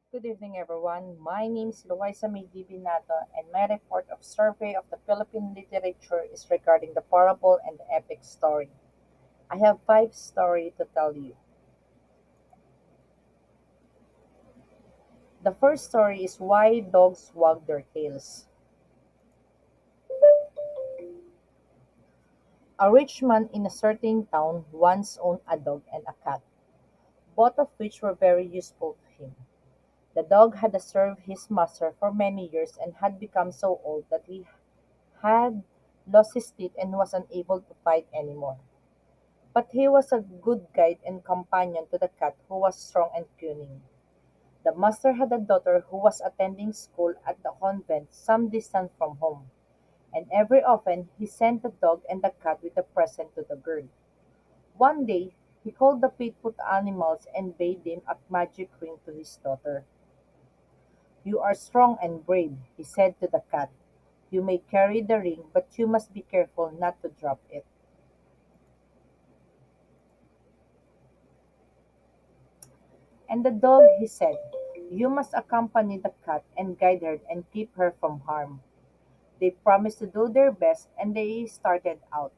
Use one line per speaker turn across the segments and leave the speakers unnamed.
Good evening, everyone. My name is Luisa May Divinato, and my report of survey of the Philippine literature is regarding the parable and the epic story. I have five stories to tell you. The first story is why dogs wag their tails. A rich man in a certain town once owned a dog and a cat, both of which were very useful to him. The dog had served his master for many years and had become so old that he had lost his teeth and was unable to fight anymore. But he was a good guide and companion to the cat who was strong and cunning. The master had a daughter who was attending school at the convent some distance from home, and every often he sent the dog and the cat with a present to the girl. One day he called the faithful animals and bade them a magic ring to his daughter. "You are strong and brave," he said to the cat. "You may carry the ring, but you must be careful not to drop it." And the dog, he said, "You must accompany the cat and guide her and keep her from harm." They promised to do their best and they started out.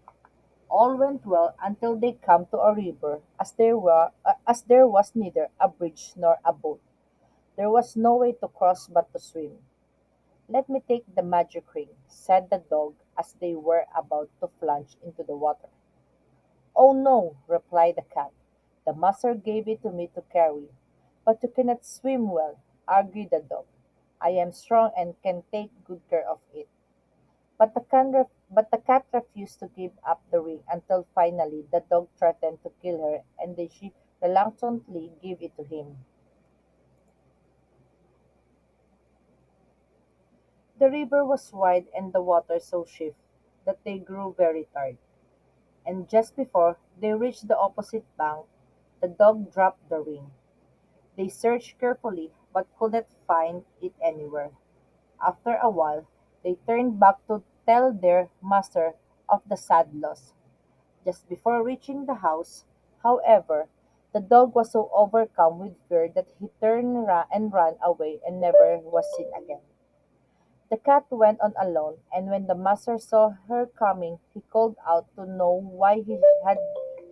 All went well until they came to a river as there was neither a bridge nor a boat. There was no way to cross but to swim. "Let me take the magic ring," said the dog as they were about to plunge into the water. "Oh no," replied the cat. "The master gave it to me to carry." "But you cannot swim well," argued the dog. "I am strong and can take good care of it." But the cat refused to give up the ring until finally the dog threatened to kill her and then she reluctantly gave it to him. The river was wide and the water so swift that they grew very tired, and just before they reached the opposite bank, the dog dropped the ring. They searched carefully but could not find it anywhere. After a while, they turned back to tell their master of the sad loss. Just before reaching the house, however, the dog was so overcome with fear that he and ran away and never was seen again. The cat went on alone, and when the master saw her coming, he called out to know why he had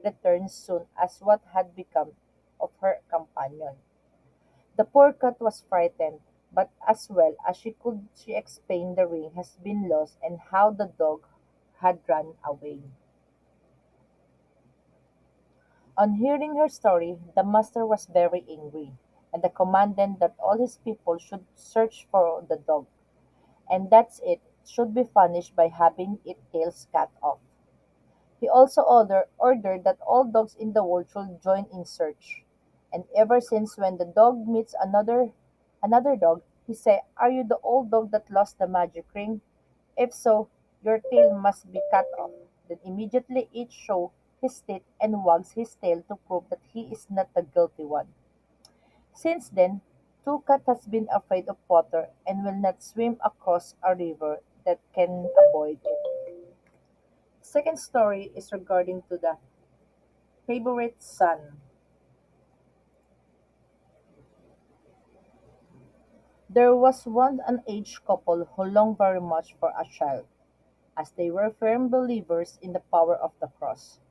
returned soon as what had become of her companion. The poor cat was frightened, but as well as she could she explained the ring had been lost and how the dog had run away. On hearing her story, the master was very angry, and commanded that all his people should search for the dog, and that it should be punished by having its tails cut off. He also ordered that all dogs in the world should join in search. And ever since when the dog meets another dog, he say, "Are you the old dog that lost the magic ring? If so, your tail must be cut off." Then immediately each show his teeth and wags his tail to prove that he is not the guilty one. Since then, Two Cat has been afraid of water and will not swim across a river that can avoid it. Second story is regarding to the favorite son. There was once an aged couple who longed very much for a child, as they were firm believers in the power of the cross.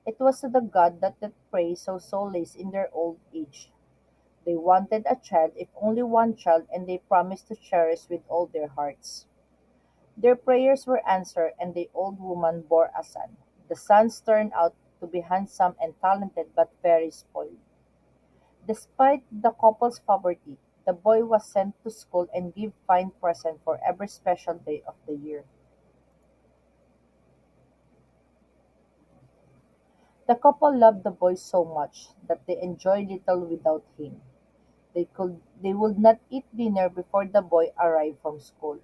It was to the God that pray so solace in their old age. They wanted a child, if only one child, and they promised to cherish with all their hearts. Their prayers were answered, and the old woman bore a son. The son turned out to be handsome and talented, but very spoiled. Despite the couple's poverty, the boy was sent to school and given fine presents for every special day of the year. The couple loved the boy so much that they enjoyed little without him. They would not eat dinner before the boy arrived from school.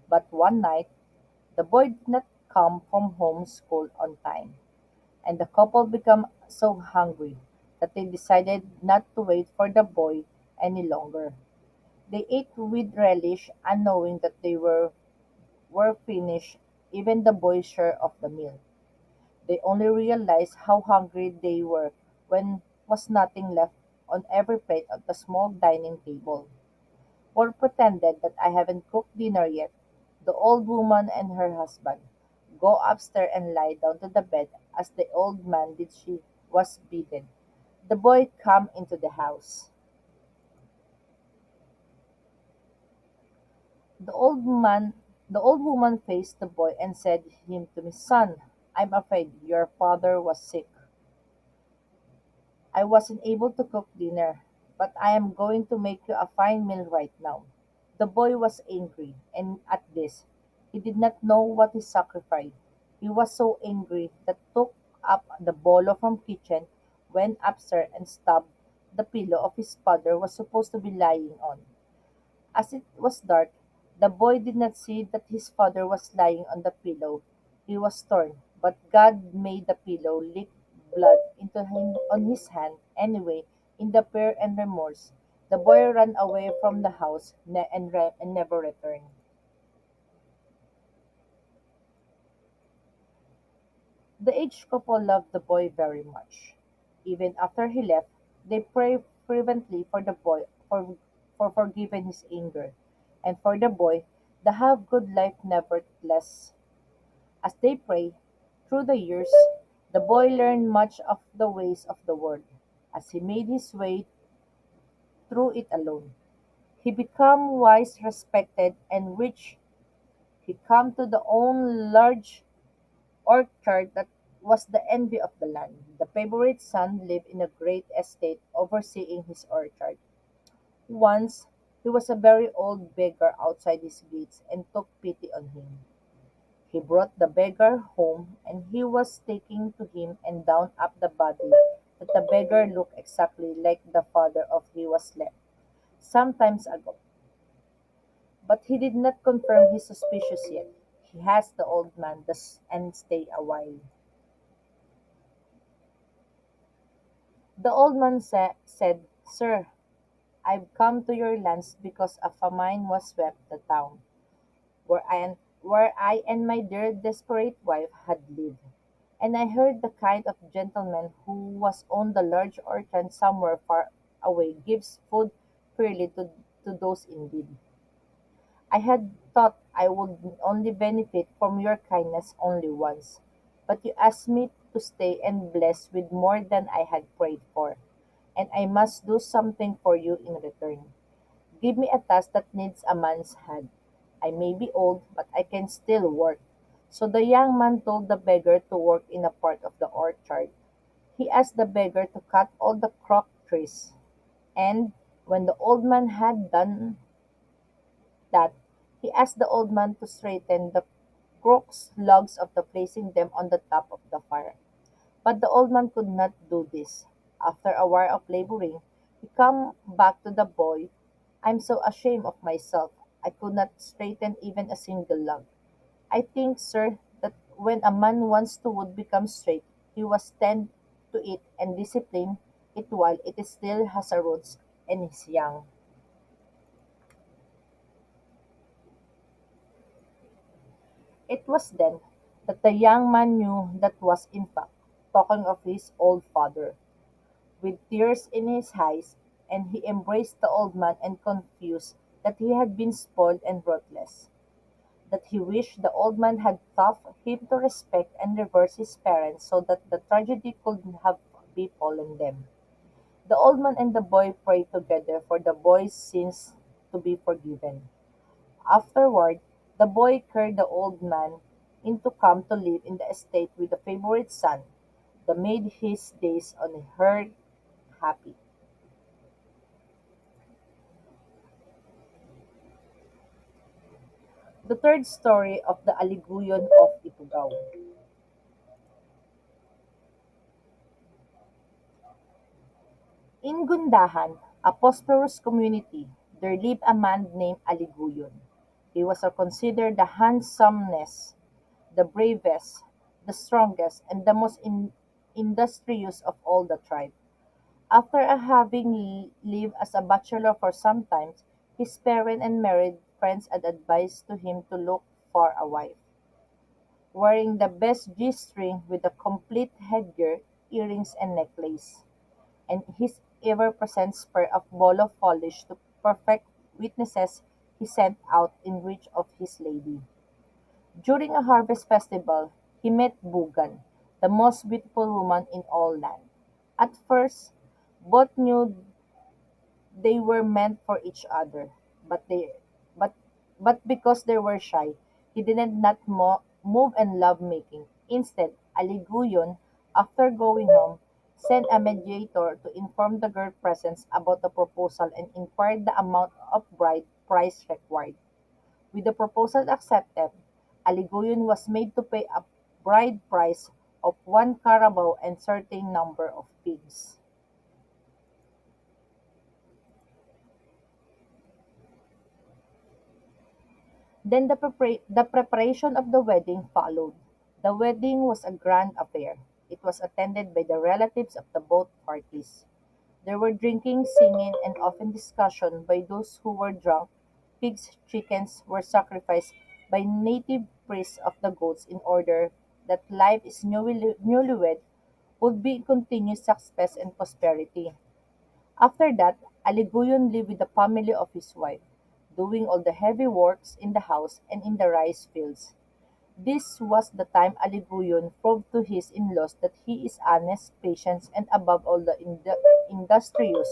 But one night, the boy did not come from home school on time, and the couple became so hungry that they decided not to wait for the boy any longer. They ate with relish, unknowing that were finished, even the boy's share of the meal. They only realized how hungry they were when was nothing left on every plate at the small dining table. Paul pretended that I haven't cooked dinner yet. The old woman and her husband go upstairs and lie down to the bed as the old man did she was bidden. The boy come into the house. The old man the old woman faced the boy and said him to me, "Son, I'm afraid your father was sick. I wasn't able to cook dinner, but I am going to make you a fine meal right now." The boy was angry, and at this, he did not know what he sacrificed. He was so angry that took up the bolo from kitchen, went upstairs and stabbed the pillow of his father was supposed to be lying on. As it was dark, the boy did not see that his father was lying on the pillow. He was torn, but God made the pillow leak blood into him on his hand. Anyway, in the fear and remorse, the boy ran away from the house and never returned. The aged couple loved the boy very much. Even after he left, they prayed fervently for the boy for forgiving his anger, and for the boy to have good life nevertheless. As they prayed through the years, the boy learned much of the ways of the world. As he made his way through it alone, he became wise, respected, and rich. He came to the own large orchard that was the envy of the land. The favorite son lived in a great estate overseeing his orchard. Once he was a very old beggar outside his gates and took pity on him. He brought the beggar home and he was taking to him and down up the body that the beggar looked exactly like the father of he was left some times ago. But he did not confirm his suspicions yet. He asked the old man thus and stay a while. The old man said, "Sir, I've come to your lands because a famine was swept the town where I and my dear desperate wife had lived. And I heard the kind of gentleman who was on the large orchard somewhere far away gives food freely to those in need. I had thought I would only benefit from your kindness only once, but you asked me to stay and bless with more than I had prayed for, and I must do something for you in return. Give me a task that needs a man's hand. I may be old, but I can still work." So the young man told the beggar to work in a part of the orchard. He asked the beggar to cut all the crook trees, and when the old man had done that, he asked the old man to straighten the crooks logs after placing them on the top of the fire. But the old man could not do this. After a while of laboring, he came back to the boy. "I'm so ashamed of myself. I could not straighten even a single log. I think, sir, that when a man wants to wood become straight, he must tend to it and discipline it while it still has a roots and is young." It was then that the young man knew that was in fact talking of his old father. With tears in his eyes, and he embraced the old man and confessed that he had been spoiled and ruthless, that he wished the old man had taught him to respect and revere his parents so that the tragedy could have befallen them. The old man and the boy prayed together for the boy's sins to be forgiven. Afterward, the boy carried the old man into come to live in the estate with the favorite son, that made his days on earth happy. The third story of the Aliguyon of Ifugao. In Gundahan, a prosperous community, there lived a man named Aliguyon. He was considered the handsomest, the bravest, the strongest, and the most industrious of all the tribe. After having lived as a bachelor for some time, his parents and married friends had advised to him to look for a wife, wearing the best G-string with a complete headgear, earrings, and necklace. And his ever present spur of ball of foliage to perfect witnesses he sent out in reach of his lady. During a harvest festival, he met Bugan, the most beautiful woman in all land. At first, both knew they were meant for each other, but they but but because they were shy, he did not move in love making. Instead, Aliguyon, after going home, sent a mediator to inform the girl present about the proposal and inquired the amount of bride price required. With the proposal accepted, Aliguyon was made to pay a bride price of one carabao and certain number of pigs. Then the preparation of the wedding followed. The wedding was a grand affair. It was attended by the relatives of the both parties. There were drinking, singing, and often discussion by those who were drunk. Pigs, chickens were sacrificed by native priests of the goats in order that life is newlywed would be continuous success and prosperity. After that, Aliguyon lived with the family of his wife, doing all the heavy works in the house and in the rice fields. This was the time Aliguyon proved to his in-laws that he is honest, patient, and above all industrious.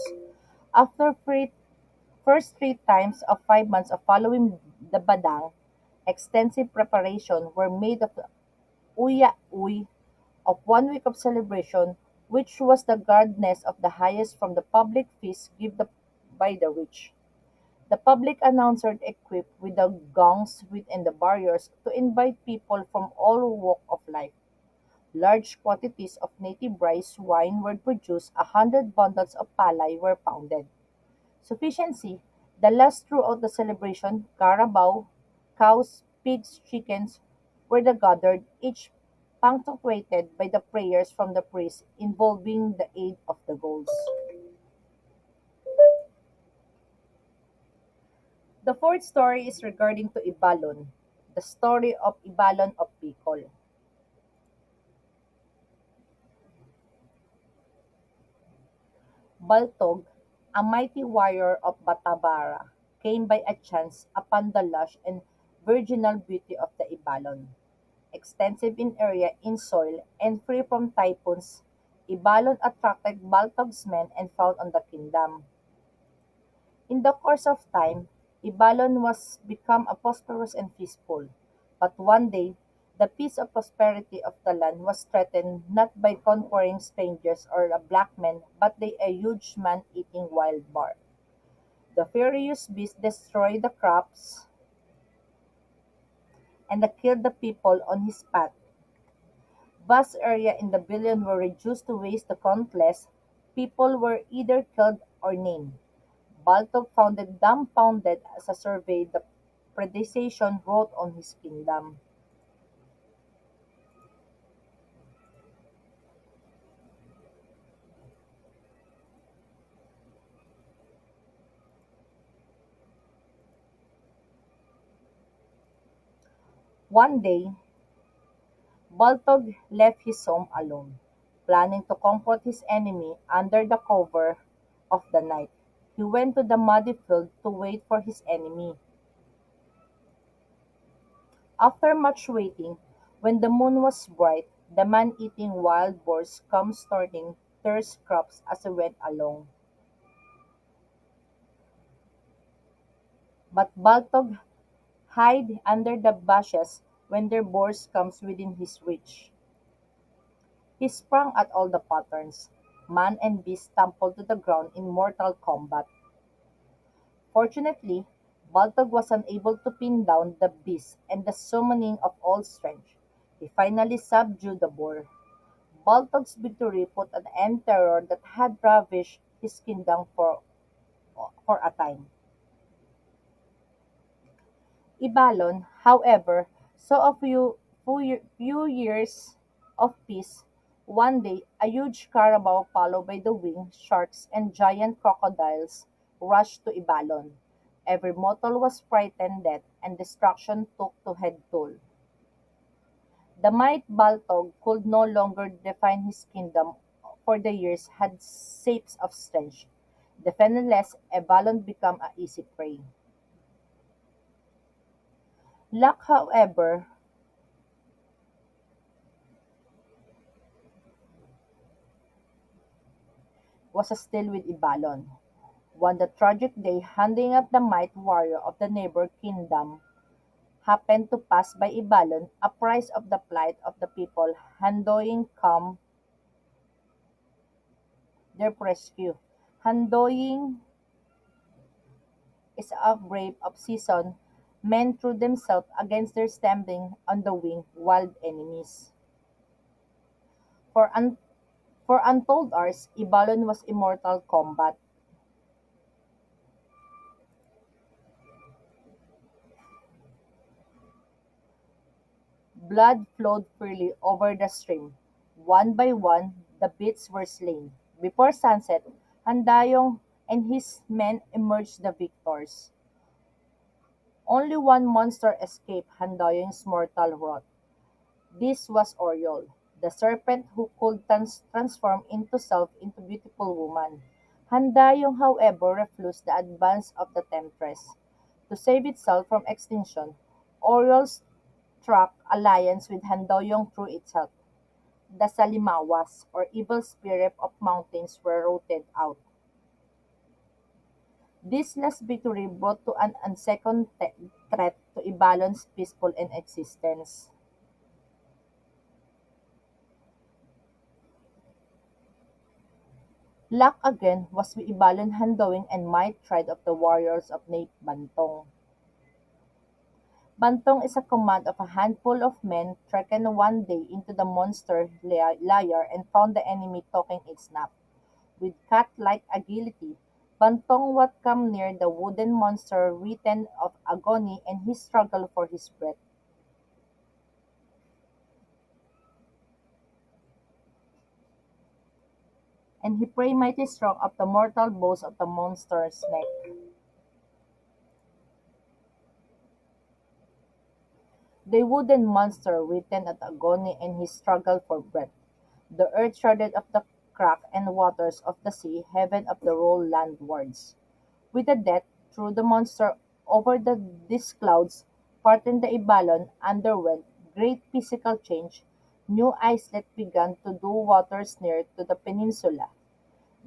After first 3 times of 5 months of following the badang, extensive preparation were made of uya-uy of 1 week of celebration, which was the gladness of the highest from the public feast given by the rich. The public announcer equipped with the gongs within the barriers to invite people from all walks of life. Large quantities of native rice wine were produced, 100 bundles of palay were pounded. Sufficiency, the last throughout the celebration, carabao, cows, pigs, chickens were the gathered, each punctuated by the prayers from the priest involving the aid of the gods. The fourth story is regarding to Ibalon, the story of Ibalon of Bicol. Baltog, a mighty warrior of Batabara, came by a chance upon the lush and virginal beauty of the Ibalon. Extensive in area, in soil, and free from typhoons, Ibalon attracted Baltog's men and found on the kingdom. In the course of time, Ibalon was become a prosperous and peaceful. But one day, the peace and prosperity of the land was threatened not by conquering strangers or a black man, but by a huge man-eating wild boar. The furious beast destroyed the crops and killed the people on his path. Vast areas in the billion were reduced to waste the countless. People were either killed or named. Baltog found it dumbfounded as a surveyed the predation wrought on his kingdom. One day, Baltog left his home alone, planning to confront his enemy under the cover of the night. He went to the muddy field to wait for his enemy. After much waiting, when the moon was bright, the man-eating wild boars come starting thirst crops as he went along. But Baltog hid under the bushes when their boars comes within his reach. He sprang at all the patterns. Man and beast tumbled to the ground in mortal combat. Fortunately, Baltog was unable to pin down the beast and the summoning of all strength. He finally subdued the boar. Baltog's victory put an end to terror that had ravished his kingdom for a time. Ibalon, however, saw a few years of peace. One day, a huge carabao followed by the winged sharks and giant crocodiles rushed to Ibalon. Every mortal was frightened death, and destruction took to head toll. The might Baltog could no longer defend his kingdom for the years had shapes of strength. Defenseless, Ebalon became a easy prey. Luck, however, was still with Ibalon. One the tragic day, handing up the might warrior of the neighbor kingdom happened to pass by Ibalon, apprised of the plight of the people, Handoing come their rescue. Handoing is a brave of season, men threw themselves against their stamping on the wing wild enemies. For, un- for untold hours, Ibalon was immortal combat. Blood flowed freely over the stream. One by one, the beasts were slain. Before sunset, Handayong and his men emerged the victors. Only one monster escaped Handayong's mortal wrath. This was Oriole, the serpent who could transform into beautiful woman. Handayong, however, refused the advance of the temptress. To save itself from extinction, Oriole struck alliance with Handayong through itself. The Salimawas, or evil spirit of mountains, were rooted out. This last victory brought to an unsecond threat to Ibalon's peaceful and existence. Luck again was with Ibalon Handawing and might tried of the warriors of Nape Bantong. Bantong is a command of a handful of men trekked one day into the monster lair and found the enemy talking its nap. With cat-like agility, Bantong would come near the wooden monster written of agony and his struggle for his breath, and he prayed mighty strong of the mortal bows of the monster's neck. The wooden monster written at agony and his struggle for breath. The earth shrouded of the crack and waters of the sea, heaven of the roll landwards. With the death threw the monster over these clouds, parting the Ibalon underwent great physical change. New islet began to do waters near to the peninsula.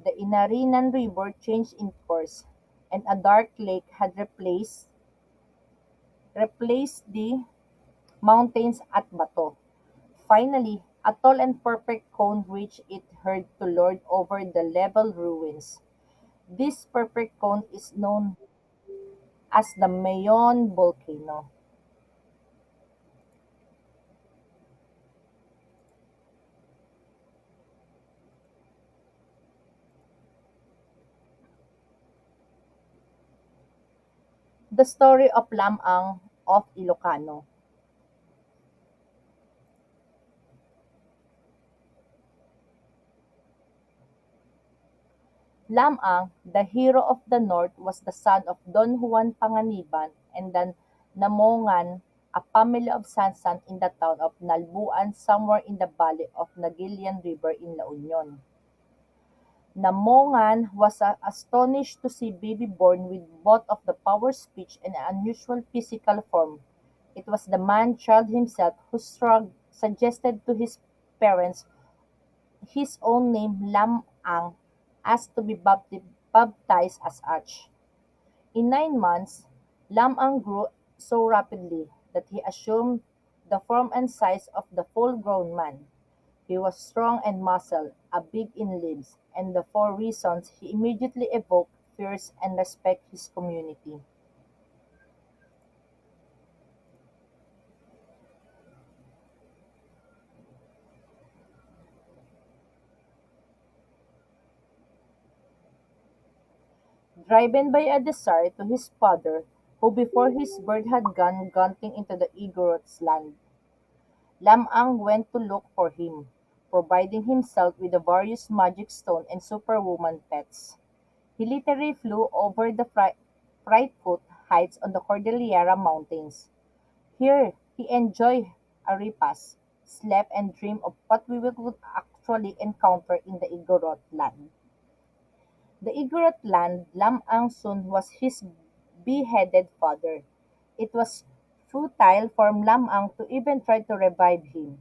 The Inarinan River changed in course, and a dark lake had replaced the mountains at Bato. Finally, a tall and perfect cone reached it heard to lord over the level ruins. This perfect cone is known as the Mayon volcano. The story of Lamang of Ilocano. Lamang, the hero of the north, was the son of Don Juan Panganiban and the Namongan, a family of Sansan in the town of Nalbuan somewhere in the valley of Nagilian River in La Union. Namongan was astonished to see baby born with both of the power speech and unusual physical form. It was the man-child himself who suggested to his parents his own name Lam-ang asked to be baptized as such. In 9 months, Lam-ang grew so rapidly that he assumed the form and size of the full-grown man. He was strong and muscled, big in limbs, and the four reasons he immediately evoked fears and respect his community. Driven by a desire to his father, who before his birth had gone hunting into the Igorot's land, Lam-ang went to look for him, providing himself with the various magic stone and superwoman pets. He literally flew over the frightful heights on the Cordillera Mountains. Here he enjoyed a repast, slept and dreamed of what we would actually encountered in the Igorot land. The Igorot land, Lam-ang soon was his beheaded father. It was futile for Lam-ang to even try to revive him.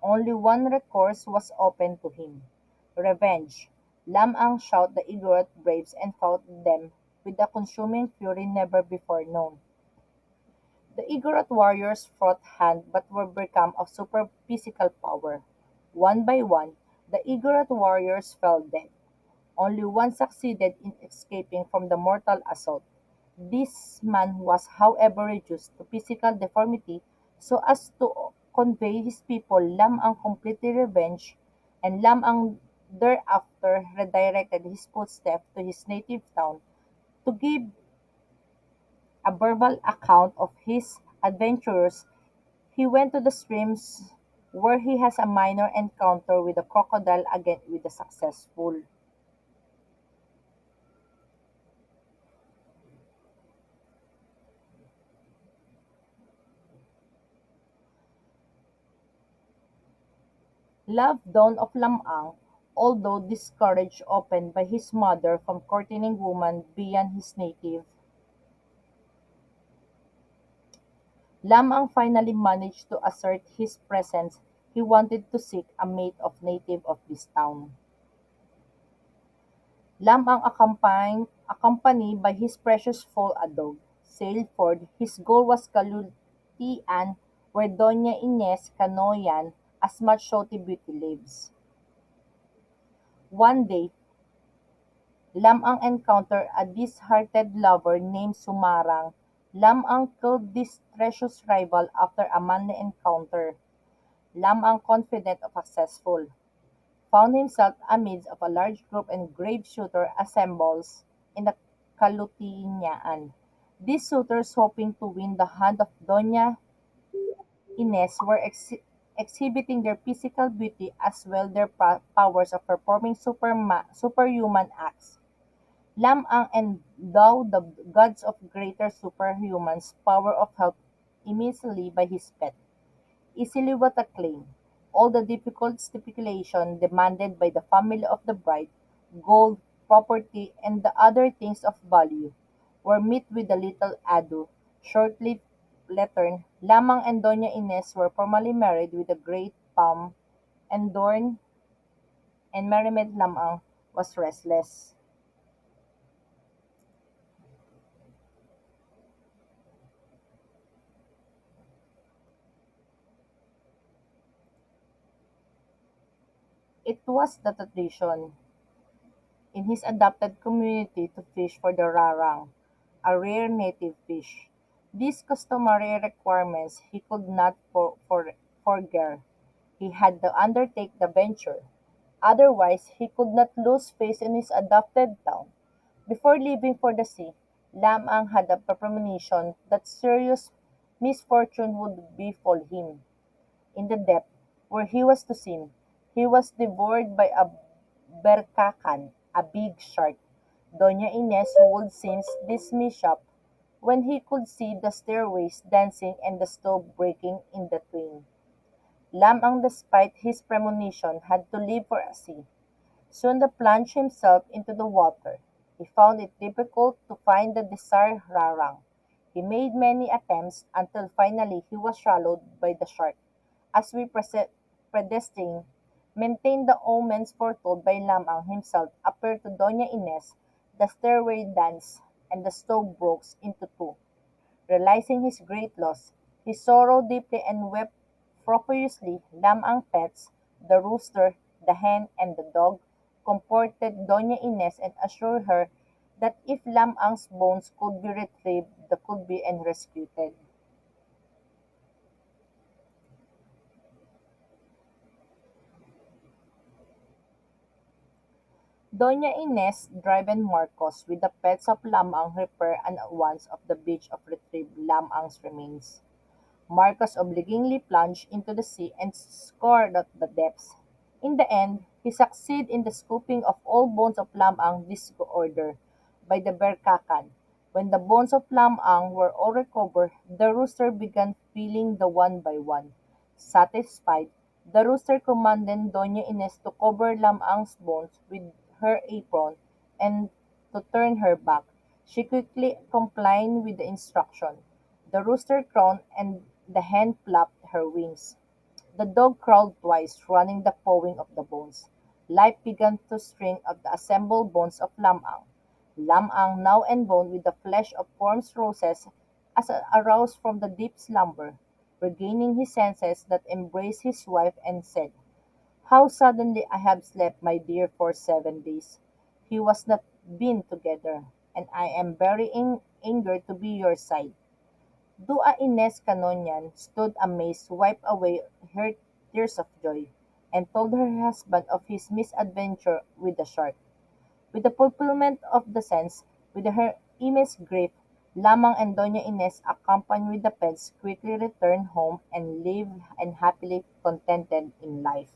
Only one recourse was open to him: revenge. Lam-ang shot the Igorot braves and fought them with a consuming fury never before known. The Igorot warriors fought hand but were become of super physical power. One by one, the Igorot warriors fell dead. Only one succeeded in escaping from the mortal assault. This man was however reduced to physical deformity so as to convey his people Lam-ang completely revenge, and Lam-ang thereafter redirected his footsteps to his native town to give a verbal account of his adventures. He went to the streams where he has a minor encounter with a crocodile again with a successful. Love dawn of Lamang, although discouraged open by his mother from courting women beyond his native. Lamang finally managed to assert his presence. He wanted to seek a mate of native of this town. Lamang accompanied by his precious foal Adog, sailed forth. His goal was Kalutian, where Doña Ines Canoyan, as much shawty beauty lives. One day, Lamang encountered a disheartened lover named Sumarang. Lamang killed this treacherous rival after a manly encounter. Lamang, confident of successful, found himself amidst of a large group and grave suitor assembles in the Kalutinyaan. These suitors, hoping to win the hand of Doña Ines, were exhibiting their physical beauty as well their powers of performing superhuman acts. Lam-ang endowed the gods of greater superhuman's power of help immensely by his pet, easily what a claim. All the difficult stipulations demanded by the family of the bride, gold, property, and the other things of value, were met with a little ado. Shortly later, Lamang and Doña Ines were formally married with a great pomp and adorned, and merriment. Lamang was restless. It was the tradition in his adopted community to fish for the rarang, a rare native fish. These customary requirements he could not forego. He had to undertake the venture. Otherwise, he could not lose face in his adopted town. Before leaving for the sea, Lam-ang had a premonition that serious misfortune would befall him. In the depth where he was to swim, he was devoured by a berkakan, a big shark. Doña Ines would sense this mishap when he could see the stairways dancing and the stove breaking in the twain. Lamang, despite his premonition, had to leave for a sea. Soon he plunged himself into the water. He found it difficult to find the desired rarang. He made many attempts until finally he was swallowed by the shark. As we predestined, maintained the omens foretold by Lamang himself appeared to Doña Ines, the stairway danced, and the stove broke into two. Realizing his great loss, he sorrowed deeply and wept profusely. Lamang pets, the rooster, the hen, and the dog, comforted Doña Ines and assured her that if Lamang's bones could be retrieved, they could be rescued. Doña Ines, driven Marcos, with the pets of Lamang, repair and at once of the beach of retrieve Lamang's remains. Marcos obligingly plunged into the sea and scoured out the depths. In the end, he succeeded in the scooping of all bones of Lamang disorder by the Berkakan. When the bones of Lamang were all recovered, the rooster began peeling them one by one. Satisfied, The rooster commanded Doña Inez to cover Lamang's bones with her apron and to turn her back. She quickly complied with the instruction. The rooster crowed and the hen flapped her wings. The dog crawled twice, running the pawing of the bones. Life began to string of the assembled bones of Lamang. Lamang, now emboned with the flesh of Worm's roses, as aroused from the deep slumber, regaining his senses, that embraced his wife and said, "How suddenly I have slept, my dear, for 7 days. He was not been together, and I am very angered to be your side." Dua Ines Canonian stood amazed, wiped away her tears of joy, and told her husband of his misadventure with the shark. With the fulfillment of the sense, with her immense grief, Lamang and Doña Ines, accompanied with the pets, quickly returned home and lived and happily contented in life.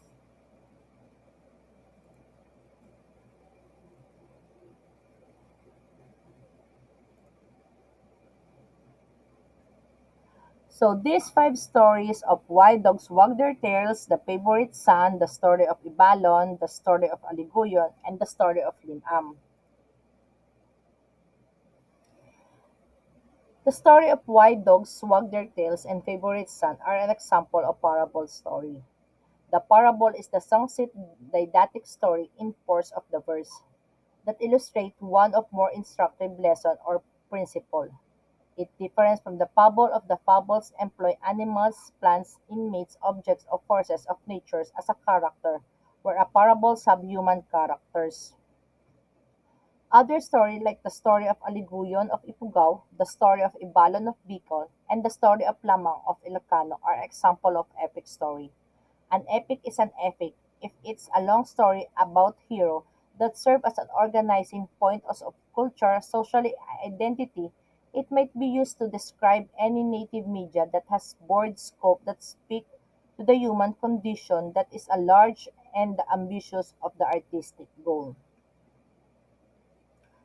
So these five stories of why dogs wag their tails, the favorite son, the story of Ibalon, the story of Aliguyon, and the story of Linam. The story of why dogs wag their tails and favorite son are an example of parable story. The parable is the succinct didactic story in force of the verse that illustrate one of more instructive lesson or principle. It differs from the fable of the fables employ animals, plants, inmates, objects, or forces of nature as a character, where a parables have human characters. Other stories like the story of Aliguyon of Ifugao, the story of Ibalon of Bicol, and the story of Lamang of Ilocano are example of epic story. An epic is an epic if it's a long story about hero that serve as an organizing point of culture, social identity. It might be used to describe any native media that has broad scope that speak to the human condition that is a large and the ambitious of the artistic goal.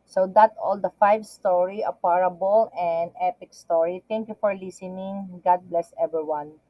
So that all the five story, a parable and epic story. Thank you for listening. God bless everyone.